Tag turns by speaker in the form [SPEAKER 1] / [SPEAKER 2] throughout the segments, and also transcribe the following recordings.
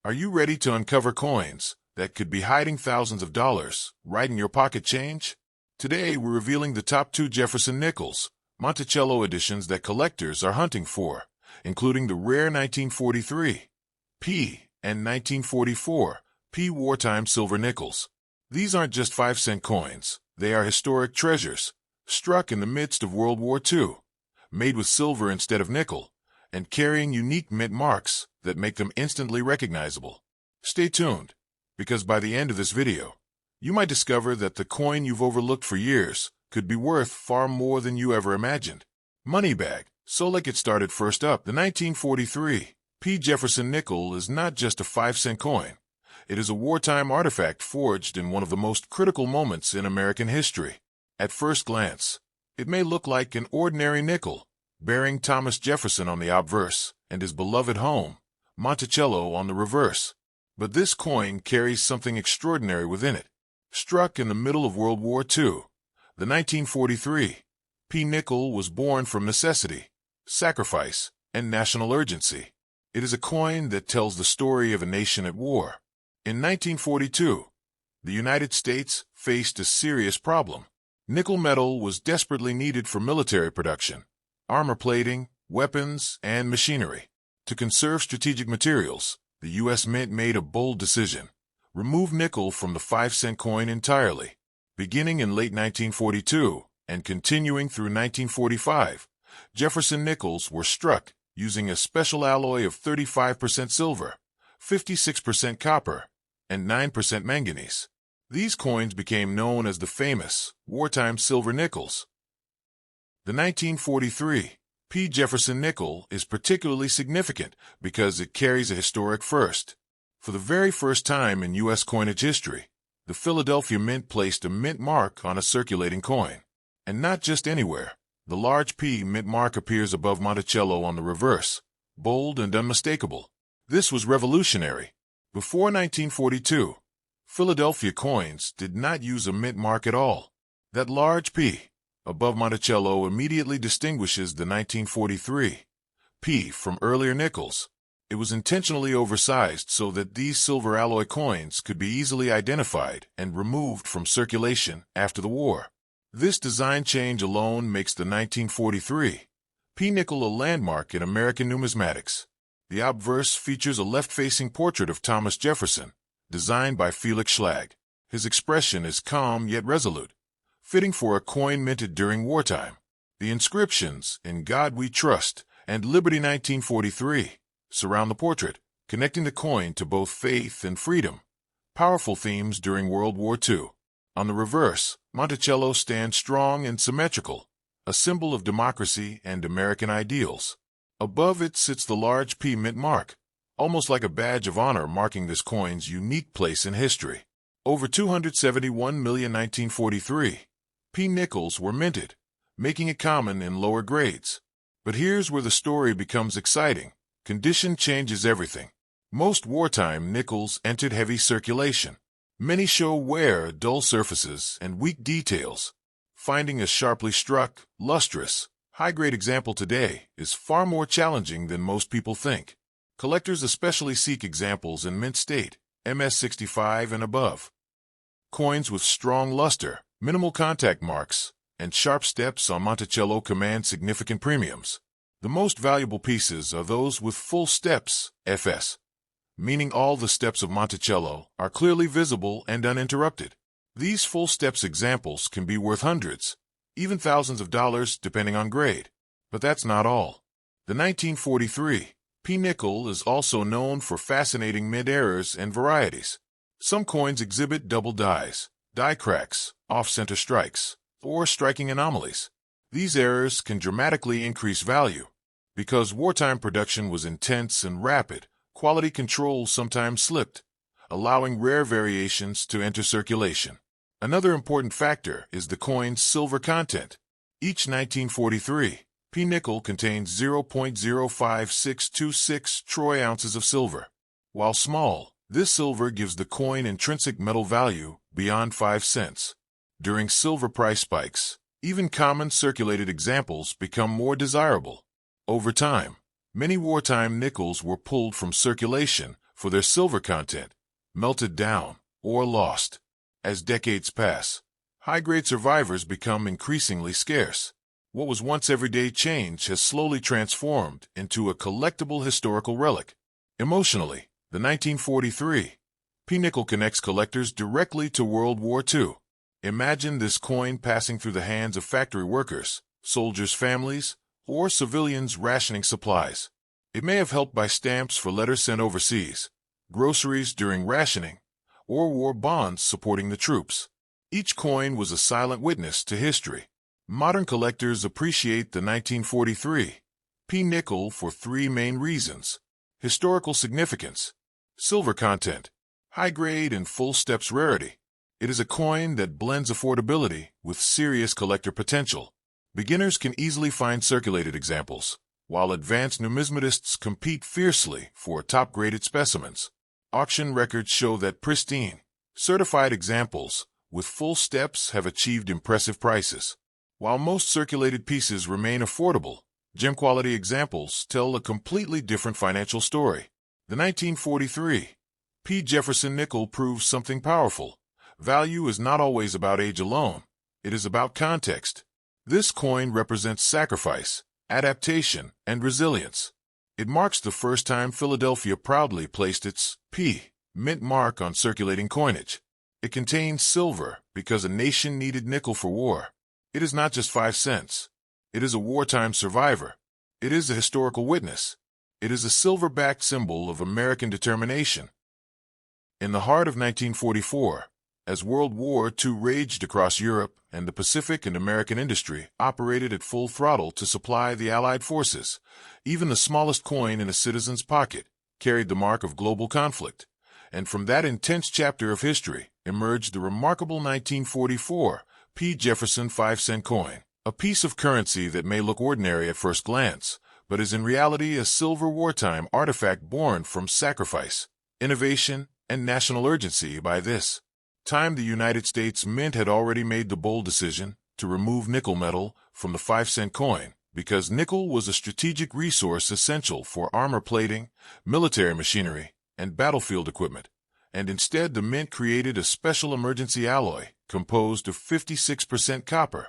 [SPEAKER 1] Are you ready to uncover coins that could be hiding thousands of dollars right in your pocket change? Today, we're revealing the top 2 Jefferson nickels, Monticello editions that collectors are hunting for, including the rare 1943 P and 1944 P wartime silver nickels. These aren't just 5-cent coins, they are historic treasures, struck in the midst of World War II, made with silver instead of nickel, and carrying unique mint marks that make them instantly recognizable. Stay tuned, because by the end of this video, you might discover that the coin you've overlooked for years could be worth far more than you ever imagined. Money bag. So let's get started. First up, the 1943 P. Jefferson nickel is not just a 5-cent coin. It is a wartime artifact forged in one of the most critical moments in American history. At first glance, it may look like an ordinary nickel, bearing Thomas Jefferson on the obverse and his beloved home, Monticello, on the reverse. But this coin carries something extraordinary within it. Struck in the middle of World War II, the 1943 P nickel was born from necessity, sacrifice, and national urgency. It is a coin that tells the story of a nation at war. In 1942, the United States faced a serious problem. Nickel metal was desperately needed for military production, armor plating, weapons, and machinery. To conserve strategic materials, the U.S. Mint made a bold decision: remove nickel from the 5-cent coin entirely. Beginning in late 1942 and continuing through 1945, Jefferson nickels were struck using a special alloy of 35% silver, 56% copper, and 9% manganese. These coins became known as the famous wartime silver nickels. The 1943 P. Jefferson nickel is particularly significant because it carries a historic first. For the very first time in U.S. coinage history, the Philadelphia Mint placed a mint mark on a circulating coin. And not just anywhere. The large P mint mark appears above Monticello on the reverse, bold and unmistakable. This was revolutionary. Before 1942, Philadelphia coins did not use a mint mark at all. That large P above Monticello immediately distinguishes the 1943 P from earlier nickels. It was intentionally oversized so that these silver alloy coins could be easily identified and removed from circulation after the war. This design change alone makes the 1943 P nickel a landmark in American numismatics. The obverse features a left-facing portrait of Thomas Jefferson, designed by Felix Schlag. His expression is calm yet resolute, fitting for a coin minted during wartime. The inscriptions, "In God We Trust" and "Liberty 1943" surround the portrait, connecting the coin to both faith and freedom, powerful themes during World War II. On the reverse, Monticello stands strong and symmetrical, a symbol of democracy and American ideals. Above it sits the large P mint mark, almost like a badge of honor marking this coin's unique place in history. Over 271 million 1943 P nickels were minted, making it common in lower grades. But here's where the story becomes exciting. Condition changes everything. Most wartime nickels entered heavy circulation. Many show wear, dull surfaces, and weak details. Finding a sharply struck, lustrous, high-grade example today is far more challenging than most people think. Collectors especially seek examples in mint state, MS65 and above. Coins with strong luster, minimal contact marks, and sharp steps on Monticello command significant premiums. The most valuable pieces are those with full steps, FS, meaning all the steps of Monticello are clearly visible and uninterrupted. These full steps examples can be worth hundreds, even thousands of dollars depending on grade. But that's not all. The 1943 P nickel is also known for fascinating mint errors and varieties. Some coins exhibit double dies, die cracks, off-center strikes, or striking anomalies. These errors can dramatically increase value. Because wartime production was intense and rapid, quality control sometimes slipped, allowing rare variations to enter circulation. Another important factor is the coin's silver content. Each 1943 P nickel contains 0.05626 troy ounces of silver. While small, this silver gives the coin intrinsic metal value beyond 5 cents. During silver price spikes, even common circulated examples become more desirable. Over time, many wartime nickels were pulled from circulation for their silver content, melted down or lost. As decades pass, high-grade survivors become increasingly scarce. What was once everyday change has slowly transformed into a collectible historical relic. Emotionally, the 1943 P-nickel connects collectors directly to World War II. Imagine this coin passing through the hands of factory workers, soldiers' families, or civilians rationing supplies. It may have helped buy stamps for letters sent overseas, groceries during rationing, or war bonds supporting the troops. Each coin was a silent witness to history. Modern collectors appreciate the 1943 P-nickel for three main reasons: historical significance, silver content, high-grade and full steps rarity. It is a coin that blends affordability with serious collector potential. Beginners can easily find circulated examples, while advanced numismatists compete fiercely for top-graded specimens. Auction records show that pristine, certified examples with full steps have achieved impressive prices. While most circulated pieces remain affordable, gem-quality examples tell a completely different financial story. The 1943 P. Jefferson nickel proves something powerful. Value is not always about age alone. It is about context. This coin represents sacrifice, adaptation, and resilience. It marks the first time Philadelphia proudly placed its P. mint mark on circulating coinage. It contains silver because a nation needed nickel for war. It is not just 5 cents. It is a wartime survivor. It is a historical witness. It is a silver-backed symbol of American determination. In the heart of 1944, as World War II raged across Europe and the Pacific and American industry operated at full throttle to supply the Allied forces, even the smallest coin in a citizen's pocket carried the mark of global conflict. And from that intense chapter of history emerged the remarkable 1944 P. Jefferson 5-cent coin, a piece of currency that may look ordinary at first glance, but is in reality a silver wartime artifact born from sacrifice, innovation, and national urgency. By this time, the United States Mint had already made the bold decision to remove nickel metal from the 5-cent coin because nickel was a strategic resource essential for armor plating, military machinery, and battlefield equipment. And instead, the Mint created a special emergency alloy composed of 56% copper,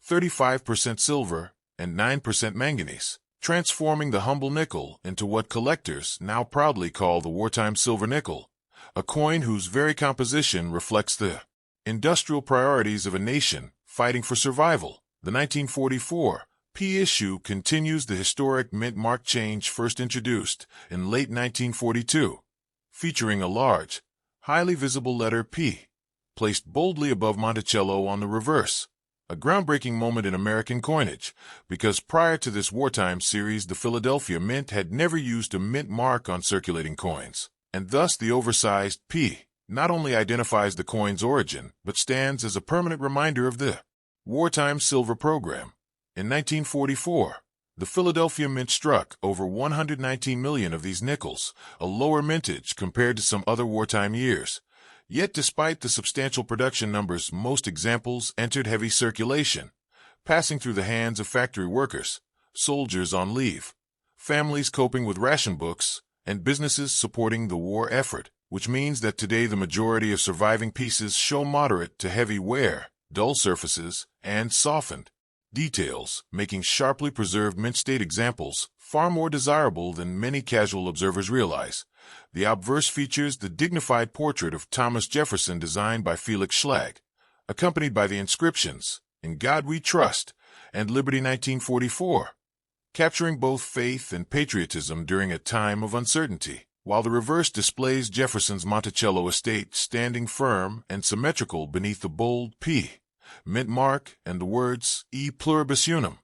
[SPEAKER 1] 35% silver, and 9% manganese, transforming the humble nickel into what collectors now proudly call the wartime silver nickel, a coin whose very composition reflects the industrial priorities of a nation fighting for survival. The 1944 P issue continues the historic mint mark change first introduced in late 1942, featuring a large, highly visible letter P, placed boldly above Monticello on the reverse, a groundbreaking moment in American coinage, because prior to this wartime series the Philadelphia Mint had never used a mint mark on circulating coins, and thus the oversized P not only identifies the coin's origin, but stands as a permanent reminder of the wartime silver program. In 1944, the Philadelphia Mint struck over 119 million of these nickels, a lower mintage compared to some other wartime years. Yet despite the substantial production numbers, most examples entered heavy circulation, passing through the hands of factory workers, soldiers on leave, families coping with ration books, and businesses supporting the war effort, which means that today the majority of surviving pieces show moderate to heavy wear, dull surfaces, and softened details, making sharply preserved mint state examples far more desirable than many casual observers realize. The obverse features the dignified portrait of Thomas Jefferson designed by Felix Schlag, accompanied by the inscriptions, "In God We Trust," and "Liberty 1944," capturing both faith and patriotism during a time of uncertainty, while the reverse displays Jefferson's Monticello estate standing firm and symmetrical beneath the bold P mint mark and the words E pluribus unum,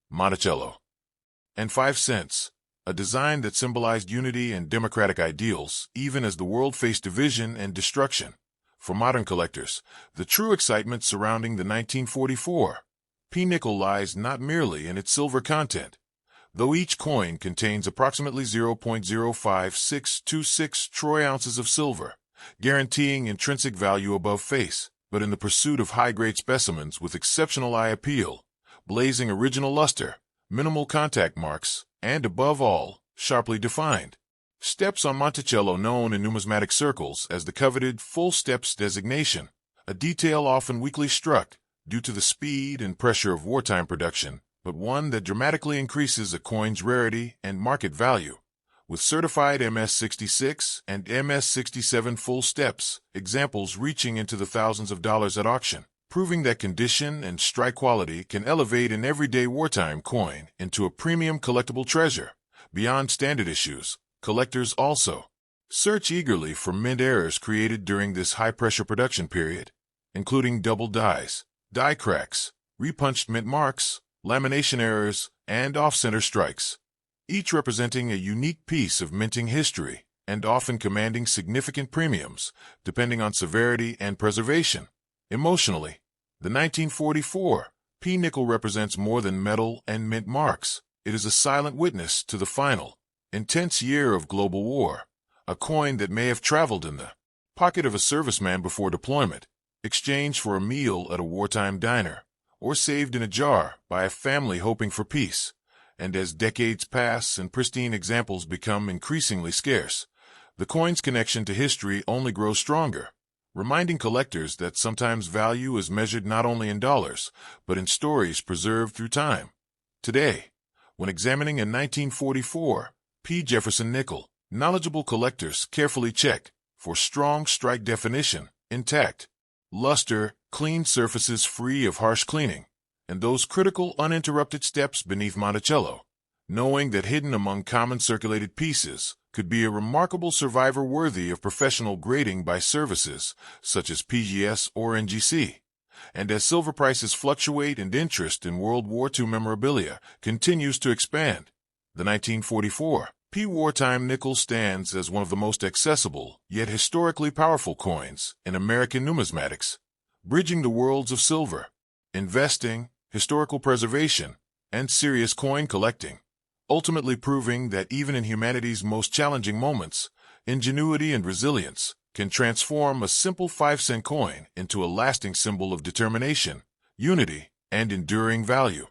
[SPEAKER 1] Monticello, and 5 cents, a design that symbolized unity and democratic ideals even as the world faced division and destruction. For modern collectors, the true excitement surrounding the 1944 P-nickel lies not merely in its silver content, though each coin contains approximately 0.05626 troy ounces of silver, guaranteeing intrinsic value above face, but in the pursuit of high-grade specimens with exceptional eye appeal, blazing original luster, minimal contact marks, and above all, sharply defined. Steps on Monticello, known in numismatic circles as the coveted full steps designation, a detail often weakly struck due to the speed and pressure of wartime production, but one that dramatically increases a coin's rarity and market value. With certified MS-66 and MS-67 full steps, examples reaching into the thousands of dollars at auction, proving that condition and strike quality can elevate an everyday wartime coin into a premium collectible treasure. Beyond standard issues, collectors also search eagerly for mint errors created during this high-pressure production period, including double dies, die cracks, repunched mint marks, lamination errors, and off-center strikes, each representing a unique piece of minting history and often commanding significant premiums, depending on severity and preservation. Emotionally, the 1944 P-nickel represents more than metal and mint marks. It is a silent witness to the final, intense year of global war, a coin that may have traveled in the pocket of a serviceman before deployment, exchanged for a meal at a wartime diner, or saved in a jar by a family hoping for peace. And as decades pass and pristine examples become increasingly scarce, the coin's connection to history only grows stronger, reminding collectors that sometimes value is measured not only in dollars, but in stories preserved through time. Today, when examining a 1944 P. Jefferson nickel, knowledgeable collectors carefully check for strong strike definition, intact luster, clean surfaces free of harsh cleaning, and those critical uninterrupted steps beneath Monticello, knowing that hidden among common circulated pieces could be a remarkable survivor worthy of professional grading by services such as PGS or NGC. And as silver prices fluctuate and interest in World War II memorabilia continues to expand, the 1944 P. Wartime nickel stands as one of the most accessible yet historically powerful coins in American numismatics, bridging the worlds of silver, investing, historical preservation, and serious coin collecting, ultimately proving that even in humanity's most challenging moments, ingenuity and resilience can transform a simple 5-cent coin into a lasting symbol of determination, unity, and enduring value.